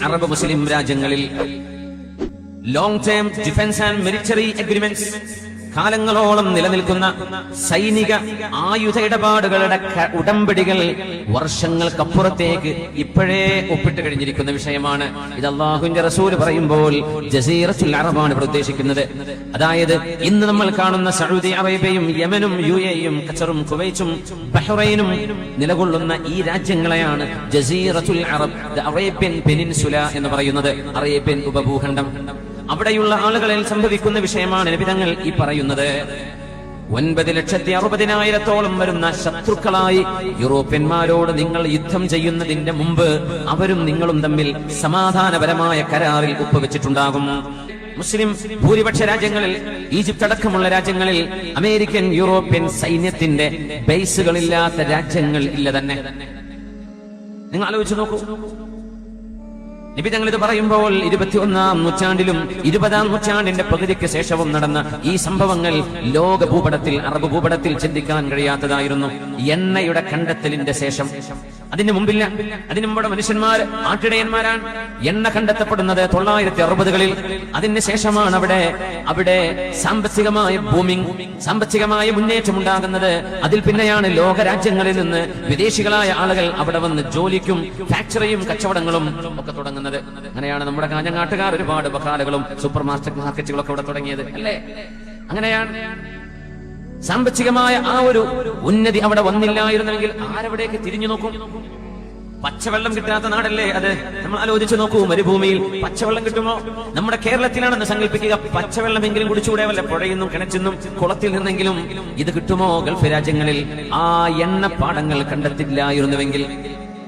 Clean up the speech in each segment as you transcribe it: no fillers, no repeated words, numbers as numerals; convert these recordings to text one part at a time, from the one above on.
Arab മുസ്ലിം രാജ്യങ്ങളിൽ long term defence and military agreements, കാലങ്ങളോളം നിലനിൽക്കുന്ന സൈനിക ആയുധ ഇടപാടുകളുടെ ഉടമ്പടികൾ വർഷങ്ങൾക്കപ്പുറത്തേക്ക് ഇപ്പോഴേ ഒപ്പിട്ട് കഴിഞ്ഞിരിക്കുന്ന വിഷയമാണ്. ഇത് അല്ലാഹുവിന്റെ റസൂൽ പറയുമ്പോൾ ജസീറത്തുൽ അറബാണ് ഇവിടെ ഉദ്ദേശിക്കുന്നത്. അതായത് ഇന്ന് നമ്മൾ കാണുന്ന സൗദി അറേബ്യയും യമനും UAE-യും ഖത്തറും കുവൈറ്റും ബഹ്റൈനും നിലകൊള്ളുന്ന ഈ രാജ്യങ്ങളെയാണ് ജസീറത്തുൽ അറബ്, അറേബ്യൻ പെനിൻസുല എന്ന് പറയുന്നത്, അറേബ്യൻ ഉപഭൂഖണ്ഡം. അവിടെയുള്ള ആളുകളിൽ സംഭവിക്കുന്ന വിഷയമാണ് നബി തങ്ങൾ ഈ പറയുന്നത്. 9,60,000-ഓളം വരുന്ന ശത്രുക്കളായി യൂറോപ്യന്മാരോട് നിങ്ങൾ യുദ്ധം ചെയ്യുന്നതിന്റെ മുമ്പ് അവരും നിങ്ങളും തമ്മിൽ സമാധാനപരമായ കരാറിൽ ഒപ്പുവെച്ചിട്ടുണ്ടാകും. മുസ്ലിം ഭൂരിപക്ഷ രാജ്യങ്ങളിൽ, ഈജിപ്ത് അടക്കമുള്ള രാജ്യങ്ങളിൽ അമേരിക്കൻ യൂറോപ്യൻ സൈന്യത്തിന്റെ ബേസുകളില്ലാത്ത രാജ്യങ്ങൾ ഇല്ല തന്നെ. നിങ്ങൾ ആലോചിച്ച് നോക്കൂ. നബി തങ്ങൾ ഇത് പറയുമ്പോൾ 21-ാം നൂറ്റാണ്ടിലും 20-ാം നൂറ്റാണ്ടിന്റെ പകുതിക്ക് ശേഷവും നടന്ന ഈ സംഭവങ്ങൾ ലോക ഭൂപടത്തിൽ, അറബ് ഭൂപടത്തിൽ ചിന്തിക്കാൻ കഴിയാത്തതായിരുന്നു. എണ്ണയുടെ കണ്ടെത്തലിന്റെ ശേഷം, അതിന് മുമ്പില്ല. അതിനു മുമ്പ് മനുഷ്യന്മാർ ആട്ടിടയന്മാരാണ്. എണ്ണ കണ്ടെത്തപ്പെടുന്നത് 960-കളിൽ. അതിന് ശേഷമാണ് അവിടെ സാമ്പത്തികമായ ബൂമിംഗ്, സാമ്പത്തികമായ മുന്നേറ്റം ഉണ്ടാകുന്നത്. അതിൽ പിന്നെയാണ് ലോകരാജ്യങ്ങളിൽ നിന്ന് വിദേശികളായ ആളുകൾ അവിടെ വന്ന് ജോലിക്കും ഫാക്ടറിയും കച്ചവടങ്ങളും ഒക്കെ തുടങ്ങുന്നത്. അങ്ങനെയാണ് നമ്മുടെ കാഞ്ഞങ്ങാട്ടുകാർ ഒരുപാട് ബക്കാലകളും സൂപ്പർ മാർക്കറ്റുകളും ഒക്കെ ഇവിടെ തുടങ്ങിയത്, അല്ലേ? അങ്ങനെയാണ് സാമ്പത്തികമായ ആ ഒരു ഉന്നതി അവിടെ വന്നില്ലായിരുന്നെങ്കിൽ ആരവിടേക്ക് തിരിഞ്ഞു നോക്കും? പച്ചവെള്ളം കിട്ടാത്ത നാടല്ലേ അത്? നമ്മൾ ആലോചിച്ച് നോക്കൂ. മരുഭൂമിയിൽ പച്ചവെള്ളം കിട്ടുമോ? നമ്മുടെ കേരളത്തിലാണെന്ന് സങ്കല്പിക്കുക. പച്ചവെള്ളമെങ്കിലും കുടിച്ചുകൂടെ? വല്ല പുഴയെന്നും കിണറ്റെന്നും കുളത്തിൽ നിന്നെങ്കിലും ഇത് കിട്ടുമോ? ഗൾഫ് രാജ്യങ്ങളിൽ ആ എണ്ണപ്പാടങ്ങൾ കണ്ടെത്തില്ലായിരുന്നുവെങ്കിൽ,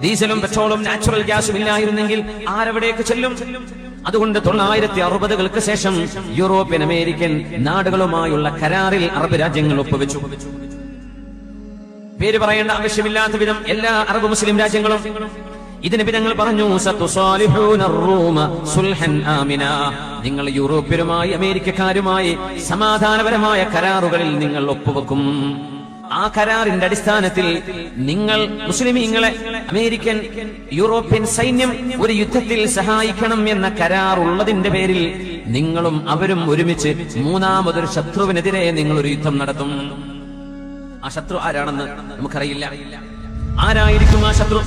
ഡീസലും പെട്രോളും നാച്ചുറൽ ഗ്യാസും ഇല്ലായിരുന്നെങ്കിൽ ആരവിടേക്ക് ചെല്ലും? അതുകൊണ്ട് 960-കൾക്ക് ശേഷം യൂറോപ്യൻ അമേരിക്കൻ നാടുകളുമായുള്ള കരാറിൽ അറബ് രാജ്യങ്ങൾ ഒപ്പുവെച്ചു. പേര് പറയേണ്ട ആവശ്യമില്ലാത്ത വിധം എല്ലാ അറബ് മുസ്ലിം രാജ്യങ്ങളും ഇതിന് ഞങ്ങൾ പറഞ്ഞു, നിങ്ങൾ യൂറോപ്യരുമായി അമേരിക്കക്കാരുമായി സമാധാനപരമായ കരാറുകളിൽ നിങ്ങൾ ഒപ്പുവെക്കും. ആ കരാറിന്റെ അടിസ്ഥാനത്തിൽ നിങ്ങൾ മുസ്ലിമീങ്ങളെ അമേരിക്കൻ യൂറോപ്യൻ സൈന്യം ഒരു യുദ്ധത്തിൽ സഹായിക്കണം എന്ന കരാർ ഉള്ളതിന്റെ പേരിൽ നിങ്ങളും അവരും ഒരുമിച്ച് മൂന്നാമതൊരു ശത്രുവിനെതിരെ നിങ്ങൾ ഒരു യുദ്ധം നടത്തും. ആ ശത്രു ആരാണെന്ന് നമുക്കറിയില്ല. ആരായിരിക്കും ആ ശത്രു?